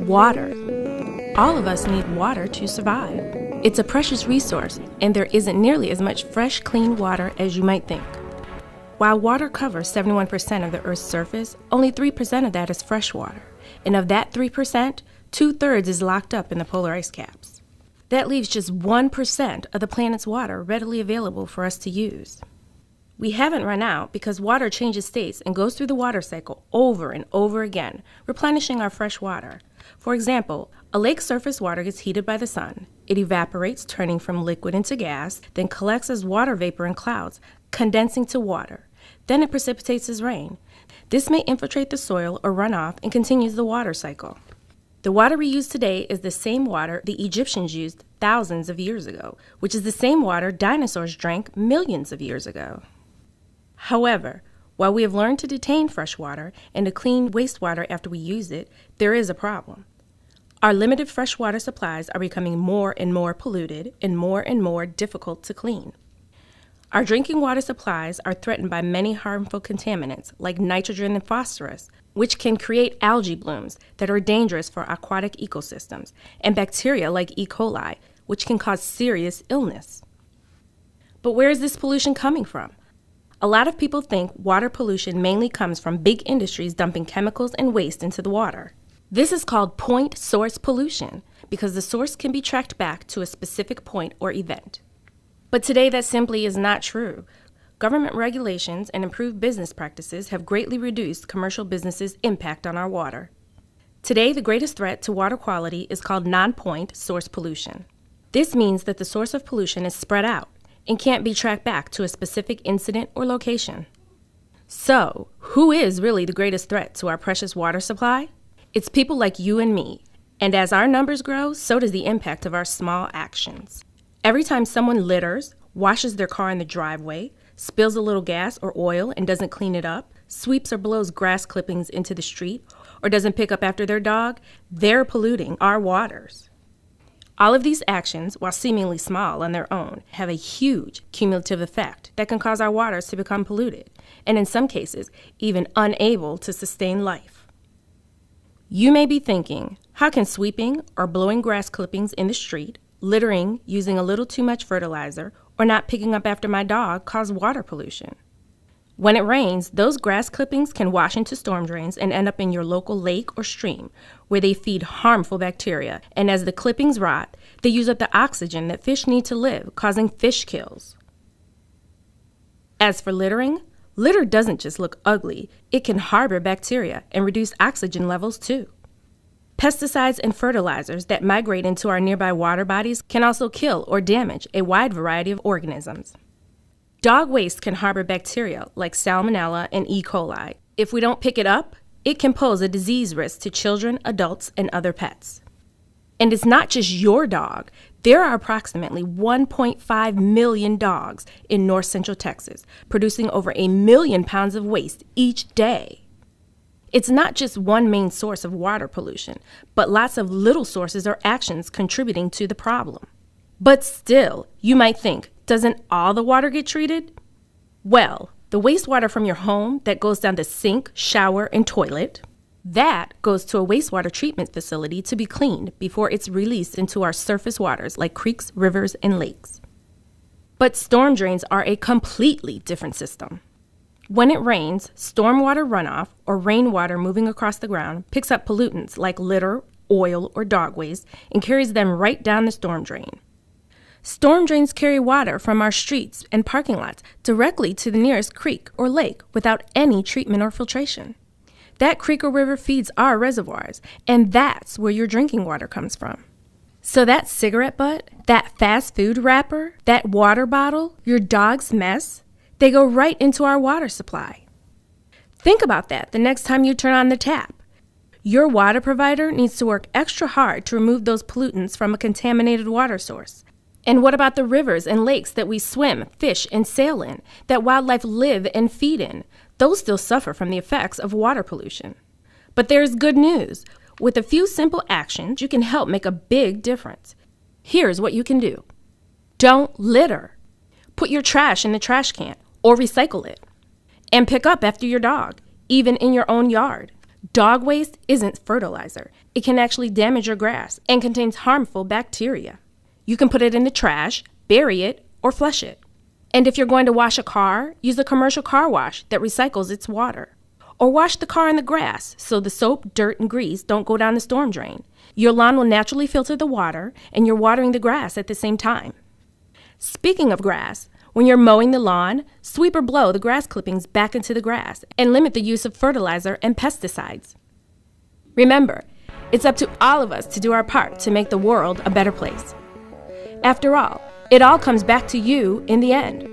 Water. All of us need water to survive. It's a precious resource, and there isn't nearly as much fresh, clean water as you might think. While water covers 71% of the Earth's surface, only 3% of that is fresh water. And of that 3%, 2/3 is locked up in the polar ice caps. That leaves just 1% of the planet's water readily available for us to use. We haven't run out because water changes states and goes through the water cycle over and over again, replenishing our fresh water. For example, a lake's surface water gets heated by the sun. It evaporates, turning from liquid into gas, then collects as water vapor in clouds, condensing to water. Then it precipitates as rain. This may infiltrate the soil or run off and continues the water cycle. The water we use today is the same water the Egyptians used thousands of years ago, which is the same water dinosaurs drank millions of years ago. However, while we have learned to detain fresh water and to clean wastewater after we use it, there is a problem. Our limited freshwater supplies are becoming more and more polluted and more difficult to clean. Our drinking water supplies are threatened by many harmful contaminants like nitrogen and phosphorus, which can create algae blooms that are dangerous for aquatic ecosystems, and bacteria like E. coli, which can cause serious illness. But where is this pollution coming from? A lot of people think water pollution mainly comes from big industries dumping chemicals and waste into the water. This is called point source pollution because the source can be tracked back to a specific point or event. But today that simply is not true. Government regulations and improved business practices have greatly reduced commercial businesses' impact on our water. Today, the greatest threat to water quality is called non-point source pollution. This means that the source of pollution is spread out and can't be tracked back to a specific incident or location. So, who is really the greatest threat to our precious water supply? It's people like you and me, and as our numbers grow, so does the impact of our small actions. Every time someone litters, washes their car in the driveway, spills a little gas or oil and doesn't clean it up, sweeps or blows grass clippings into the street, or doesn't pick up after their dog, they're polluting our waters. All of these actions, while seemingly small on their own, have a huge cumulative effect that can cause our waters to become polluted, and in some cases, even unable to sustain life. You may be thinking, how can sweeping or blowing grass clippings in the street, littering, using a little too much fertilizer, or not picking up after my dog cause water pollution? When it rains, those grass clippings can wash into storm drains and end up in your local lake or stream, where they feed harmful bacteria, and as the clippings rot, they use up the oxygen that fish need to live, causing fish kills. As for littering, litter doesn't just look ugly, it can harbor bacteria and reduce oxygen levels too. Pesticides and fertilizers that migrate into our nearby water bodies can also kill or damage a wide variety of organisms. Dog waste can harbor bacteria like Salmonella and E. coli. If we don't pick it up, it can pose a disease risk to children, adults, and other pets. And it's not just your dog. There are approximately 1.5 million dogs in north central Texas, producing over 1 million pounds of waste each day. It's not just one main source of water pollution, but lots of little sources or actions contributing to the problem. But still, you might think, doesn't all the water get treated? Well, the wastewater from your home that goes down the sink, shower, and toilet, that goes to a wastewater treatment facility to be cleaned before it's released into our surface waters like creeks, rivers, and lakes. But storm drains are a completely different system. When it rains, stormwater runoff, or rainwater moving across the ground, picks up pollutants like litter, oil, or dog waste and carries them right down the storm drain. Storm drains carry water from our streets and parking lots directly to the nearest creek or lake without any treatment or filtration. That creek or river feeds our reservoirs, and that's where your drinking water comes from. So that cigarette butt, that fast food wrapper, that water bottle, your dog's mess, they go right into our water supply. Think about that the next time you turn on the tap. Your water provider needs to work extra hard to remove those pollutants from a contaminated water source. And what about the rivers and lakes that we swim, fish, and sail in, that wildlife live and feed in? Those still suffer from the effects of water pollution. But there's good news. With a few simple actions, you can help make a big difference. Here's what you can do. Don't litter. Put your trash in the trash can or recycle it. And pick up after your dog, even in your own yard. Dog waste isn't fertilizer. It can actually damage your grass and contains harmful bacteria. You can put it in the trash, bury it, or flush it. And if you're going to wash a car, use a commercial car wash that recycles its water. Or wash the car in the grass so the soap, dirt, and grease don't go down the storm drain. Your lawn will naturally filter the water, and you're watering the grass at the same time. Speaking of grass, when you're mowing the lawn, sweep or blow the grass clippings back into the grass and limit the use of fertilizer and pesticides. Remember, it's up to all of us to do our part to make the world a better place. After all, it all comes back to you in the end.